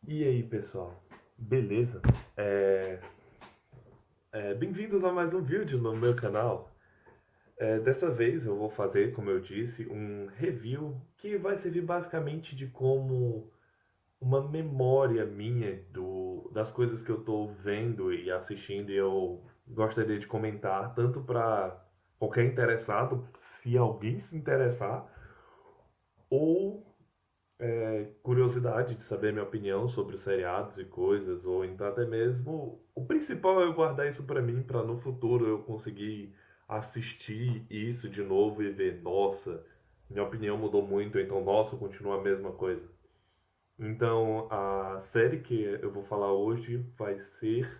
E aí, pessoal? Beleza? É, Bem-vindos a mais um vídeo no meu canal. Dessa vez eu vou fazer, como eu disse, um review que vai servir basicamente de como uma memória minha das coisas que eu estou vendo e assistindo e eu gostaria de comentar, tanto para qualquer interessado, se alguém se interessar, ou curiosidade de saber minha opinião sobre os seriados e coisas, ou então até mesmo o principal é eu guardar isso pra mim, pra no futuro eu conseguir assistir isso de novo e ver, nossa, minha opinião mudou muito, então nossa, continua a mesma coisa. Então a série que eu vou falar hoje vai ser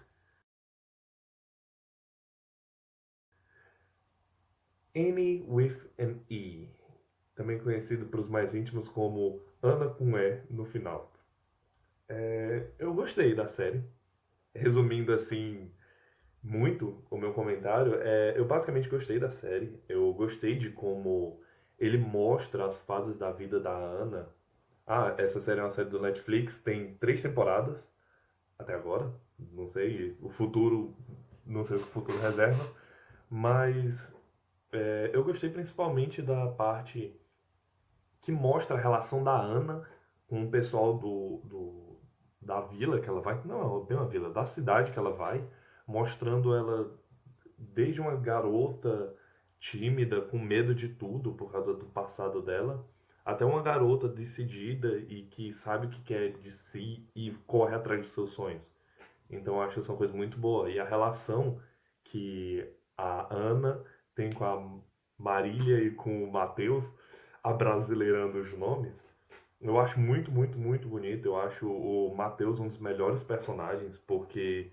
Annie with an E, também conhecido para os mais íntimos como Ana com E no final. Eu gostei da série, resumindo assim muito o meu comentário, eu basicamente gostei da série. Eu gostei de como ele mostra as fases da vida da Ana. Ah, essa série é uma série do Netflix, tem 3 temporadas até agora. Não sei, o futuro, não sei o que o futuro reserva, mas eu gostei principalmente da parte que mostra a relação da Ana com o pessoal da vila que ela vai, não é bem uma vila, da cidade que ela vai, mostrando ela desde uma garota tímida, com medo de tudo por causa do passado dela, até uma garota decidida e que sabe o que quer de si e corre atrás dos seus sonhos. Então eu acho isso uma coisa muito boa. E a relação que a Ana tem com a Marília e com o Matheus, abrasileirando os nomes, eu acho muito, muito, muito bonito. Eu acho o Matheus um dos melhores personagens, porque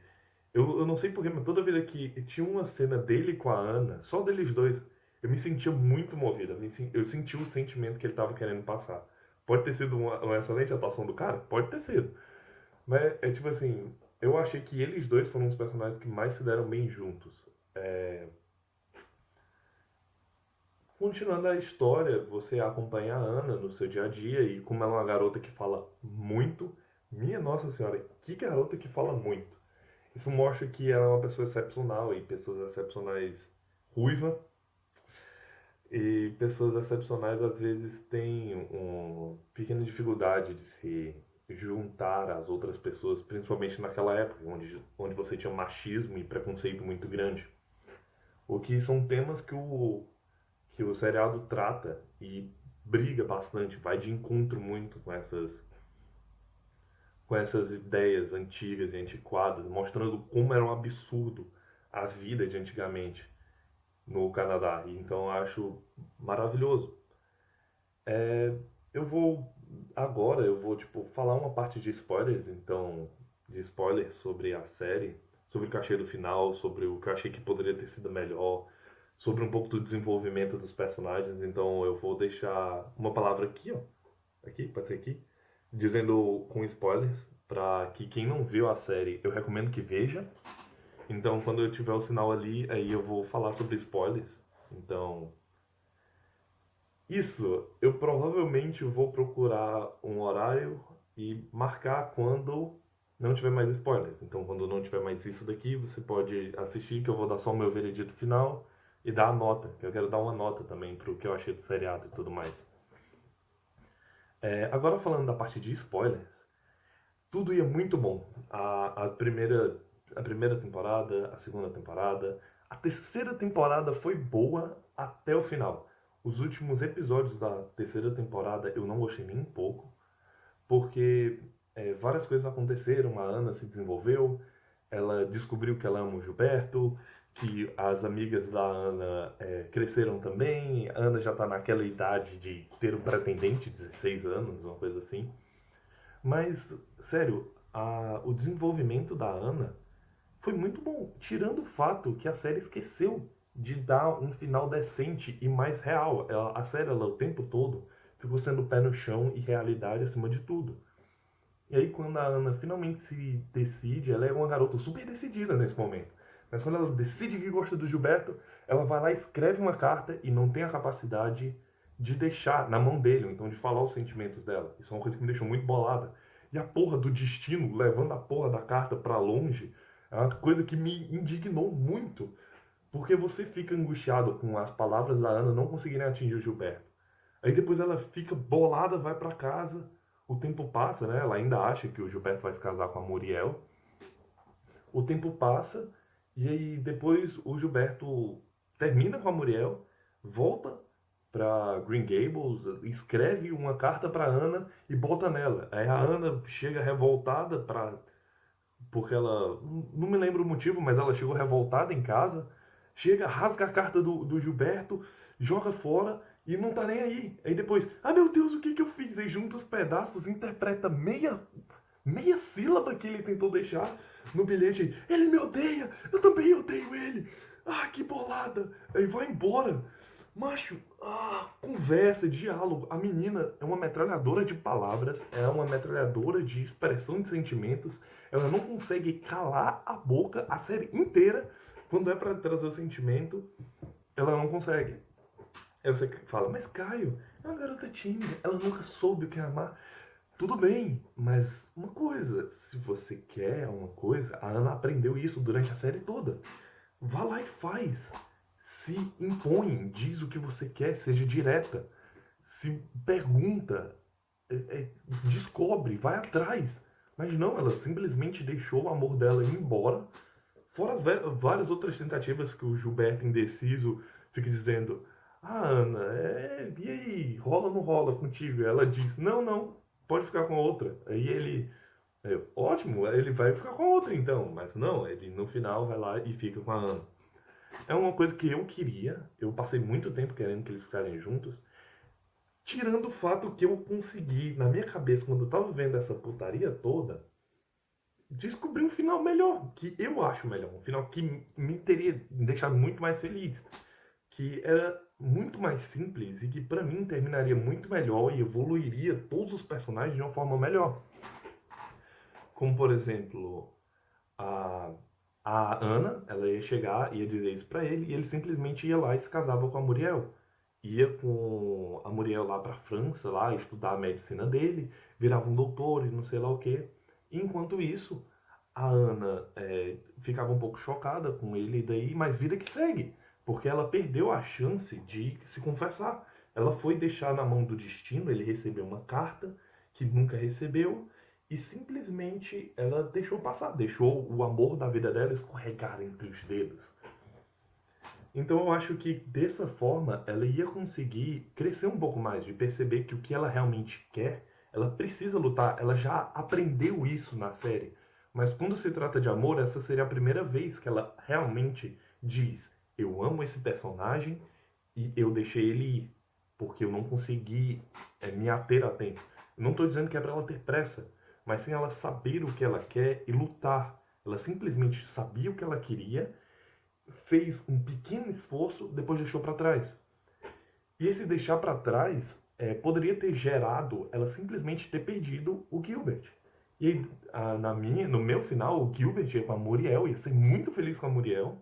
eu não sei porquê, mas toda vida que tinha uma cena dele com a Ana, só deles dois, eu me sentia muito movido. Eu senti o sentimento que ele estava querendo passar. Pode ter sido uma excelente atuação do cara? Pode ter sido. Mas é tipo assim, eu achei que eles dois foram os personagens que mais se deram bem juntos. É, Continuando a história, você acompanha a Ana no seu dia a dia e como ela é uma garota que fala muito, minha nossa senhora, que garota que fala muito. Isso mostra que ela é uma pessoa excepcional e pessoas excepcionais ruiva e pessoas excepcionais às vezes têm uma pequena dificuldade de se juntar às outras pessoas, principalmente naquela época onde você tinha machismo e preconceito muito grande. O que são temas que o seriado trata e briga bastante, vai de encontro muito com essas ideias antigas e antiquadas, mostrando como era um absurdo a vida de antigamente no Canadá. Então eu acho maravilhoso. É, eu vou tipo falar uma parte de spoilers, então de spoilers sobre a série, sobre o que eu achei do final, sobre o que eu achei que poderia ter sido melhor, sobre um pouco do desenvolvimento dos personagens. Então eu vou deixar uma palavra aqui, ó, aqui, pode ser aqui, dizendo com spoilers para que quem não viu a série, eu recomendo que veja. Então quando eu tiver o sinal ali, aí eu vou falar sobre spoilers. Então isso, eu provavelmente vou procurar um horário e marcar quando não tiver mais spoilers. Então, quando não tiver mais isso daqui, você pode assistir, que eu vou dar só o meu veredito final e dar a nota, que eu quero dar uma nota também pro que eu achei do seriado e tudo mais. Agora falando da parte de spoilers, tudo ia muito bom. A primeira temporada, a segunda temporada, a terceira temporada foi boa até o final. Os últimos episódios da terceira temporada eu não gostei nem um pouco, porque várias coisas aconteceram. A Ana se desenvolveu, ela descobriu que ela ama o Gilberto, que as amigas da Ana cresceram também. A Ana já está naquela idade de ter um pretendente, 16 anos, uma coisa assim. Mas, sério, o desenvolvimento da Ana foi muito bom, tirando o fato que a série esqueceu de dar um final decente e mais real. A série, ela, o tempo todo, ficou sendo pé no chão e realidade acima de tudo. E aí, quando a Ana finalmente se decide, ela é uma garota super decidida nesse momento. Mas quando ela decide que gosta do Gilberto, ela vai lá, escreve uma carta e não tem a capacidade de deixar na mão dele, ou então de falar os sentimentos dela. Isso é uma coisa que me deixou muito bolada. e a porra do destino levando a porra da carta pra longe é uma coisa que me indignou muito, porque você fica angustiado com as palavras da Ana não conseguirem atingir o Gilberto. Aí depois ela fica bolada, vai pra casa, o tempo passa, né? Ela ainda acha que o Gilberto vai se casar com a Muriel. O tempo passa e aí depois o Gilberto termina com a Muriel, volta para Green Gables, escreve uma carta para Ana e bota nela. Aí a Ana chega revoltada porque ela não me lembro o motivo, mas ela chegou revoltada em casa, chega, rasga a carta do Gilberto, joga fora e não tá nem aí. Aí depois, ah meu Deus, o que que eu fiz? Aí junta os pedaços, interpreta meia sílaba que ele tentou deixar no bilhete. Ele me odeia, eu também odeio ele. Ah, que bolada. Aí vai embora. Macho, conversa, diálogo. A menina é uma metralhadora de palavras, é uma metralhadora de expressão de sentimentos. Ela não consegue calar a boca a série inteira. Quando é pra trazer o sentimento, ela não consegue. Aí você fala, mas Caio, é uma garota tímida, ela nunca soube o que é amar. Tudo bem, mas uma coisa, se você quer uma coisa, a Ana aprendeu isso durante a série toda. Vá lá e faz. Se impõe, diz o que você quer, seja direta. Se pergunta, descobre, vai atrás. Mas não, ela simplesmente deixou o amor dela ir embora. Fora as várias outras tentativas que o Gilberto indeciso fica dizendo: Ah, Ana, e aí, rola ou não rola contigo? Ela diz: Não, não, pode ficar com a outra. Aí ele: Ótimo, ele vai ficar com a outra então. Mas não, ele no final vai lá e fica com a Ana. É uma coisa que eu queria, eu passei muito tempo querendo que eles ficarem juntos, tirando o fato que eu consegui, na minha cabeça, quando eu tava vendo essa putaria toda, descobrir um final melhor, que eu acho melhor, um final que me teria deixado muito mais feliz, que era muito mais simples e que pra mim terminaria muito melhor e evoluiria todos os personagens de uma forma melhor. Como por exemplo, a, a Ana, ela ia chegar, ia dizer isso pra ele, e ele simplesmente ia lá e se casava com a Muriel. Ia com a Muriel lá pra França, lá, estudar a medicina dele, virava um doutor e não sei lá o quê. Enquanto isso, a Ana ficava um pouco chocada com ele e daí, mas vida que segue, porque ela perdeu a chance de se confessar. Ela foi deixar na mão do destino, ele recebeu uma carta que nunca recebeu, e simplesmente ela deixou passar, deixou o amor da vida dela escorregar entre os dedos. Então eu acho que dessa forma ela ia conseguir crescer um pouco mais, de perceber que o que ela realmente quer, ela precisa lutar, ela já aprendeu isso na série. Mas quando se trata de amor, essa seria a primeira vez que ela realmente diz: Eu amo esse personagem e eu deixei ele ir, porque eu não consegui me ater a tempo. Eu não estou dizendo que é para ela ter pressa, mas sim ela saber o que ela quer e lutar. Ela simplesmente sabia o que ela queria, fez um pequeno esforço, depois deixou para trás. E esse deixar para trás poderia ter gerado ela simplesmente ter perdido o Gilbert. E aí, no meu final, o Gilbert ia com a Muriel, ia ser muito feliz com a Muriel.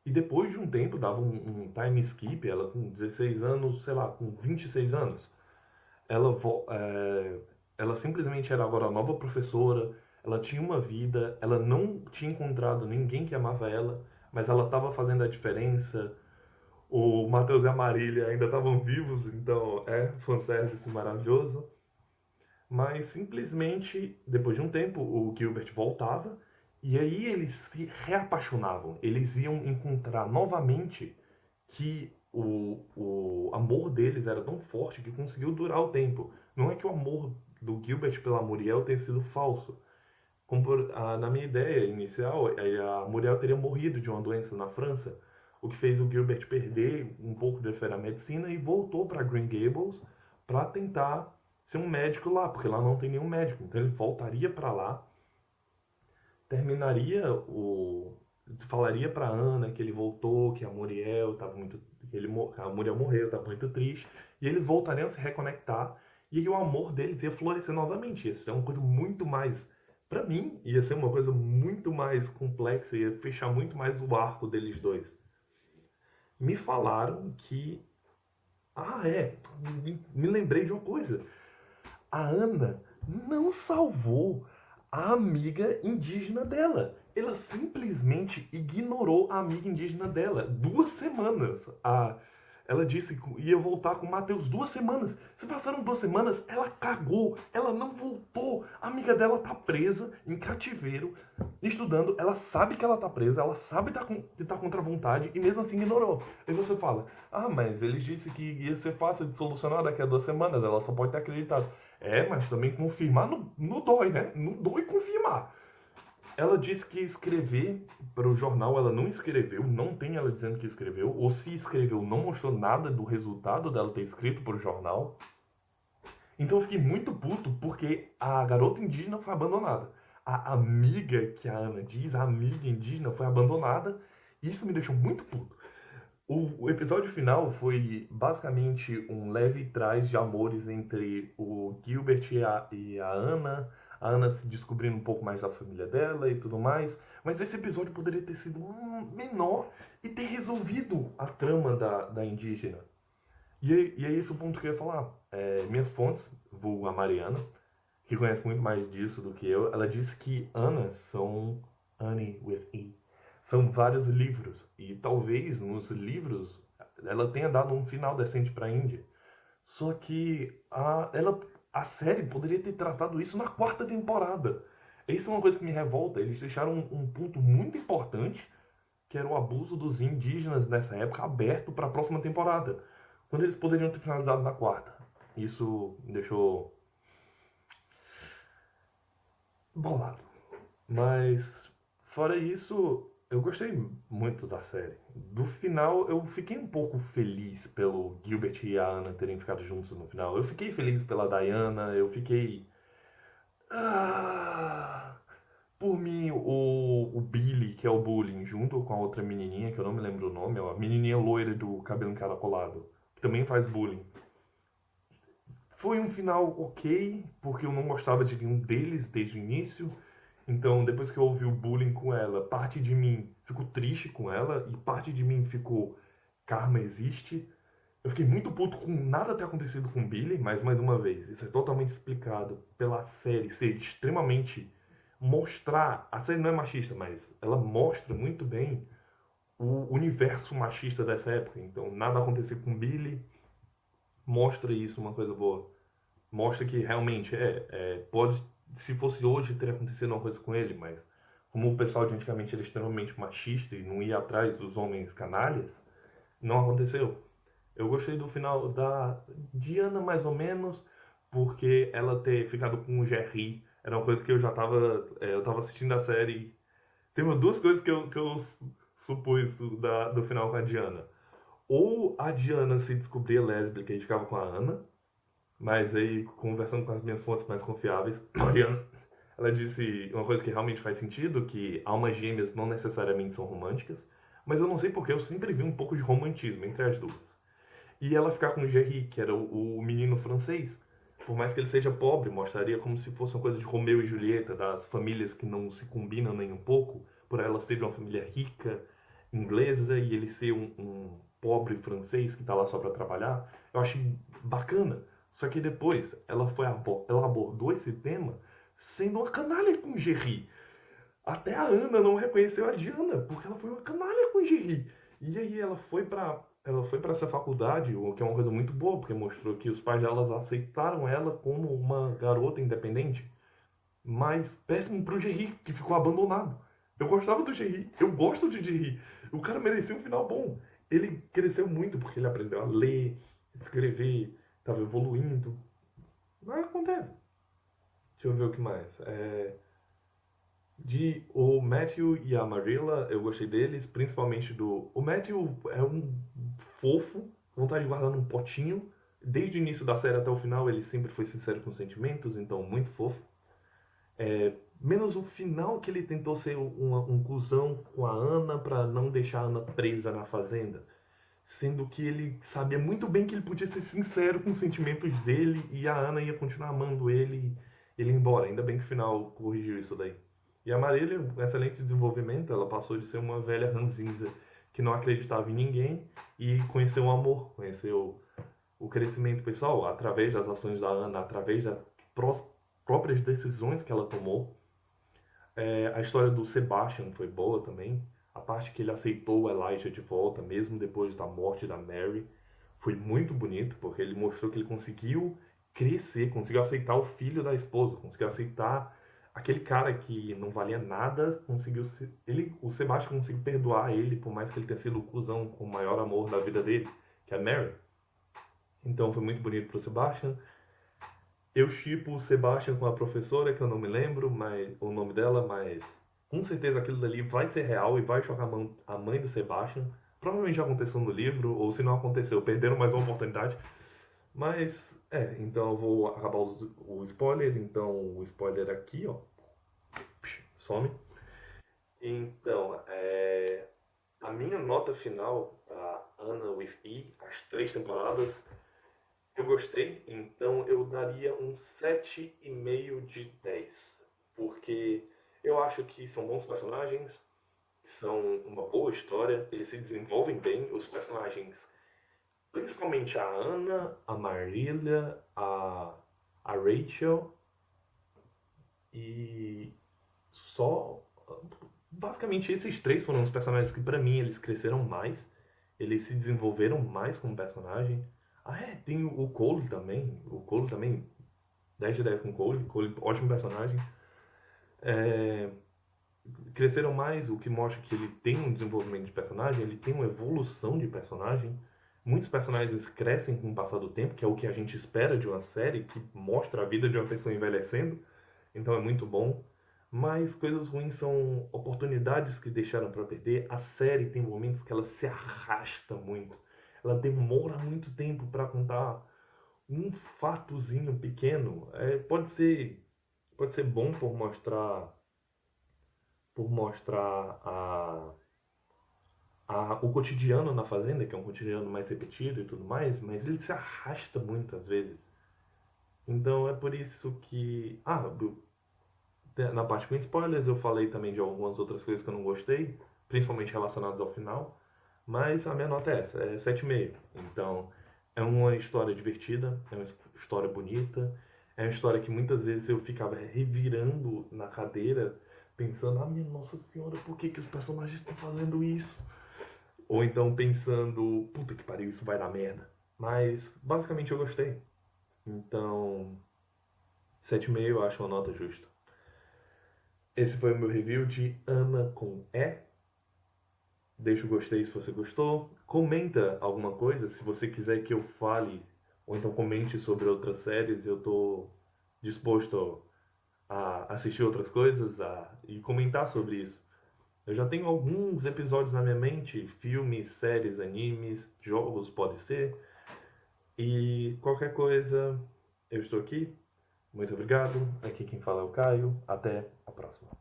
E depois de um tempo, dava um time skip, ela com 16 anos, sei lá, com 26 anos. Ela, ela simplesmente era agora a nova professora, ela tinha uma vida, ela não tinha encontrado ninguém que amava ela, mas ela estava fazendo a diferença. O Matheus e a Marília ainda estavam vivos, então fanservice maravilhoso. Mas simplesmente, depois de um tempo, o Gilbert voltava e aí eles se reapaixonavam. Eles iam encontrar novamente que o amor deles era tão forte que conseguiu durar o tempo. Não é que o amor do Gilbert pela Muriel tenha sido falso. Na minha ideia inicial, a Muriel teria morrido de uma doença na França, o que fez o Gilbert perder um pouco de fé na medicina e voltou para Green Gables para tentar ser um médico lá, porque lá não tem nenhum médico. Então ele voltaria para lá, terminaria falaria para Ana que ele voltou, que a Muriel estava muito, a Muriel morreu, estava muito triste, e eles voltariam a se reconectar e aí o amor deles ia florescer novamente. Ia ser uma coisa muito mais, para mim, ia ser uma coisa muito mais complexa, ia fechar muito mais o arco deles dois. Me falaram que, me lembrei de uma coisa. A Ana não salvou a amiga indígena dela. Ela simplesmente ignorou a amiga indígena dela. 2 semanas. Ela disse que ia voltar com o Matheus 2 semanas. Se passaram 2 semanas, ela cagou. Ela não voltou. A amiga dela tá presa em cativeiro, estudando. Ela sabe que ela tá presa. Ela sabe que tá contra a vontade. E mesmo assim ignorou. Aí você fala, mas ele disse que ia ser fácil de solucionar daqui a 2 semanas. Ela só pode ter acreditado. Mas também confirmar não dói, né? Não dói confirmar. Ela disse que ia escrever para o jornal, ela não escreveu, não tem ela dizendo que escreveu, ou se escreveu, não mostrou nada do resultado dela ter escrito para o jornal. Então eu fiquei muito puto porque a garota indígena foi abandonada. A amiga que a Ana diz, a amiga indígena foi abandonada, e isso me deixou muito puto. O episódio final foi basicamente um leve trás de amores entre o Gilbert e a Ana. A Ana se descobrindo um pouco mais da família dela e tudo mais. Mas esse episódio poderia ter sido menor e ter resolvido a trama da indígena. E é esse o ponto que eu ia falar. Minhas fontes, vulgo a Mariana, que conhece muito mais disso do que eu, ela disse que Ana são Annie with E. São vários livros. E talvez nos livros ela tenha dado um final decente para a Índia. Só que a série poderia ter tratado isso na quarta temporada. Isso é uma coisa que me revolta. Eles deixaram um ponto muito importante, que era o abuso dos indígenas nessa época, aberto para a próxima temporada. Quando eles poderiam ter finalizado na quarta. Isso me deixou bolado. Mas, fora isso, eu gostei muito da série. Do final, eu fiquei um pouco feliz pelo Gilbert e a Ana terem ficado juntos no final. Eu fiquei feliz pela Diana, eu fiquei. Ah, por mim, o Billy, que é o bullying, junto com a outra menininha, que eu não me lembro o nome, é uma menininha loira do cabelo encaracolado, que também faz bullying. Foi um final ok, porque eu não gostava de nenhum deles desde o início. Então, depois que eu ouvi o bullying com ela, parte de mim ficou triste com ela e parte de mim ficou, karma existe. Eu fiquei muito puto com nada ter acontecido com o Billy, mas mais uma vez, isso é totalmente explicado pela série ser extremamente mostrar, a série não é machista, mas ela mostra muito bem o universo machista dessa época. Então, nada acontecer com o Billy mostra isso uma coisa boa. Mostra que realmente pode, se fosse hoje, teria acontecido uma coisa com ele, mas como o pessoal de antigamente era extremamente machista e não ia atrás dos homens canalhas, não aconteceu. Eu gostei do final da Diana mais ou menos, porque ela ter ficado com o Jerry era uma coisa que eu já tava, eu tava assistindo a série. Tem duas coisas que eu supus do final com a Diana. Ou a Diana se descobria lésbica e ficava com a Ana, mas aí, conversando com as minhas fontes mais confiáveis, Mariana, ela disse uma coisa que realmente faz sentido, que almas gêmeas não necessariamente são românticas, mas eu não sei porque eu sempre vi um pouco de romantismo entre as duas. E ela ficar com o Jerry, que era o menino francês, por mais que ele seja pobre, mostraria como se fosse uma coisa de Romeu e Julieta, das famílias que não se combinam nem um pouco, por ela ser de uma família rica, inglesa, e ele ser um pobre francês que está lá só para trabalhar. Eu achei bacana. Só que depois ela abordou esse tema sendo uma canalha com o Jerry. Até a Ana não reconheceu a Diana, porque ela foi uma canalha com o Jerry. E aí ela foi para essa faculdade, o que é uma coisa muito boa, porque mostrou que os pais delas aceitaram ela como uma garota independente. Mas péssimo pro Jerry, que ficou abandonado. Eu gostava do Jerry, eu gosto de Jerry. O cara merecia um final bom. Ele cresceu muito porque ele aprendeu a ler, escrever, estava evoluindo. Mas acontece. Deixa eu ver o que mais. O Matthew e a Marilla, eu gostei deles, principalmente do. O Matthew é um fofo, vontade de guardar num potinho. Desde o início da série até o final, ele sempre foi sincero com sentimentos, então muito fofo. Menos o final que ele tentou ser um cuzão com a Ana pra não deixar a Ana presa na fazenda. Sendo que ele sabia muito bem que ele podia ser sincero com os sentimentos dele e a Ana ia continuar amando ele e ele ia embora. Ainda bem que o final corrigiu isso daí. E a Marília, um excelente desenvolvimento, ela passou de ser uma velha ranzinza que não acreditava em ninguém e conheceu o amor, conheceu o crescimento pessoal através das ações da Ana, através da próprias decisões que ela tomou. A história do Sebastian foi boa também. A parte que ele aceitou o Elijah de volta, mesmo depois da morte da Mary, foi muito bonito, porque ele mostrou que ele conseguiu crescer, conseguiu aceitar o filho da esposa, conseguiu aceitar aquele cara que não valia nada, o Sebastian conseguiu perdoar ele, por mais que ele tenha sido o cuzão com o maior amor da vida dele, que é a Mary. Então foi muito bonito pro Sebastian. Eu shippo o Sebastian com a professora, que eu não me lembro o nome dela, mas com certeza aquilo dali vai ser real e vai chocar a mãe do Sebastian. Provavelmente já aconteceu no livro, ou se não aconteceu, perderam mais uma oportunidade. Mas, então eu vou acabar o spoiler. Então, o spoiler aqui, ó, some. Então, a minha nota final para Anna with E, as 3 temporadas, eu gostei, então eu daria um 7,5 de 10. Porque eu acho que são bons personagens, são uma boa história, eles se desenvolvem bem, os personagens, principalmente a Anna, a Marília, a Rachel e só. Basicamente esses 3 foram os personagens que pra mim eles cresceram mais, eles se desenvolveram mais como personagem. Tem o Cole também. O Cole também, 10 de 10 com o Cole. Cole, ótimo personagem. Cresceram mais, o que mostra que ele tem um desenvolvimento de personagem, ele tem uma evolução de personagem. Muitos personagens crescem com o passar do tempo, que é o que a gente espera de uma série que mostra a vida de uma pessoa envelhecendo. Então é muito bom. Mas coisas ruins são oportunidades que deixaram para perder. A série tem momentos que ela se arrasta muito. Ela demora muito tempo para contar um fatozinho pequeno. Pode ser bom por mostrar o cotidiano na fazenda, que é um cotidiano mais repetido e tudo mais, mas ele se arrasta muitas vezes. Então é por isso que. Na parte com spoilers eu falei também de algumas outras coisas que eu não gostei, principalmente relacionadas ao final, mas a minha nota é essa, é 7,5. Então é uma história divertida, é uma história bonita, é uma história que muitas vezes eu ficava revirando na cadeira, pensando, minha nossa senhora, por que os personagens estão fazendo isso? Ou então pensando, puta que pariu, isso vai dar merda. Mas basicamente eu gostei. Então, 7,5 eu acho uma nota justa. Esse foi o meu review de Ana com E. Deixa o gostei se você gostou. Comenta alguma coisa se você quiser que eu fale, ou então comente sobre outras séries. Eu estou disposto a assistir outras coisas e comentar sobre isso. Eu já tenho alguns episódios na minha mente, filmes, séries, animes, jogos, pode ser. E qualquer coisa, eu estou aqui. Muito obrigado. Aqui quem fala é o Caio. Até a próxima.